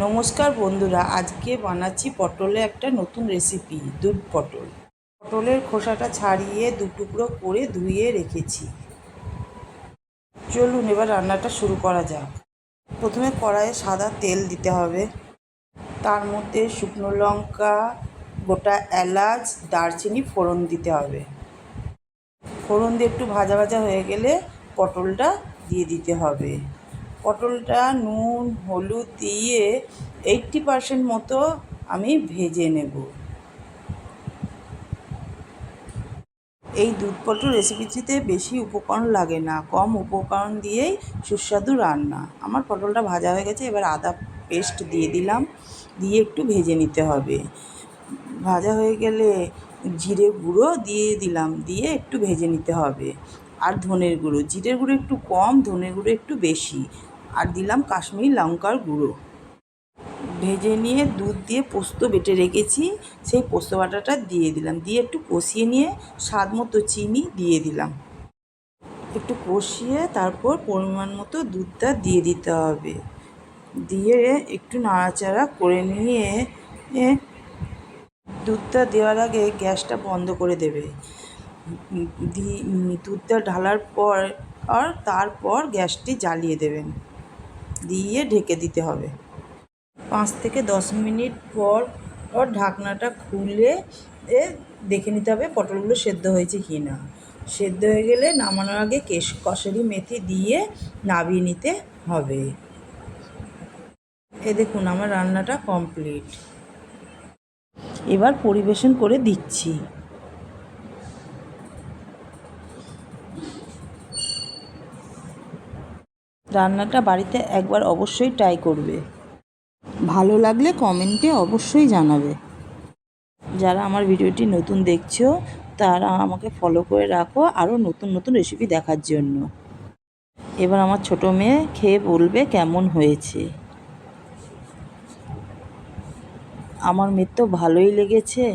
নমস্কার বন্ধুরা, আজকে বানাচ্ছি পটলে একটা নতুন রেসিপি, দুধ পটল। পটলের খোসাটা ছাড়িয়ে দু টুকরো করে ধুয়ে রেখেছি। চলুন এবার রান্নাটা শুরু করা যাক। প্রথমে কড়াইয়ে সাদা তেল দিতে হবে, তার মধ্যে শুকনো লঙ্কা, গোটা এলাচ, দারচিনি ফোড়ন দিতে হবে। ফোড়ন দিয়ে একটু ভাজা ভাজা হয়ে গেলে পটলটা দিয়ে দিতে হবে। পটলটা নুন হলুদ দিয়ে 80% মতো আমি ভেজে নেব। এই দুধ পটল রেসিপিটিতে বেশি উপকরণ লাগে না, কম উপকরণ দিয়েই সুস্বাদু রান্না। আমার পটলটা ভাজা হয়ে গেছে, এবার আদা পেস্ট দিয়ে দিলাম, দিয়ে একটু ভেজে নিতে হবে। ভাজা হয়ে গেলে জিরে গুঁড়ো দিয়ে দিলাম, দিয়ে একটু ভেজে নিতে হবে। আর ধনের গুঁড়ো, জিরের গুঁড়ো একটু কম, ধনের গুঁড়ো একটু বেশি। আর দিলাম কাশ্মীরি লঙ্কার গুঁড়ো। ভেজে নিয়ে দুধ দিয়ে পোস্ত বেটে রেখেছি, সেই পোস্ত বাটাটা দিয়ে দিলাম, দিয়ে একটু কষিয়ে নিয়ে স্বাদ মতো চিনি দিয়ে দিলাম। একটু কষিয়ে তারপর পরিমাণ মতো দুধটা দিয়ে দিতে হবে। দিয়ে একটু নাড়াচাড়া করে নিয়ে দুধটা দেওয়ার আগে গ্যাসটা বন্ধ করে দেবে। দুধটা ঢালার পর তারপর গ্যাসটি জ্বালিয়ে দেবেন, দিয়ে ঢেকে দিতে হবে। 5 থেকে 10 মিনিট পর ঢাকনাটা খুলে দেখে নিতে হবে পটলগুলো সেদ্ধ হয়েছে কি না। সেদ্ধ হয়ে গেলে নামানোর আগে কসুরি মেথি দিয়ে নামিয়ে নিতে হবে। দেখুন আমার রান্নাটা কমপ্লিট। এবার পরিবেশন করে দিচ্ছি। রান্নাটা বাড়িতে একবার অবশ্যই ট্রাই করবে। ভালো লাগলে কমেন্টে অবশ্যই জানাবে। যারা আমার ভিডিওটি নতুন দেখছো তারা আমাকে ফলো করে রাখো আরও নতুন নতুন রেসিপি দেখার জন্য। এবার আমার ছোটো মেয়ে খেয়ে বলবে কেমন হয়েছে। আমার মেয়ের তো ভালোই লেগেছে।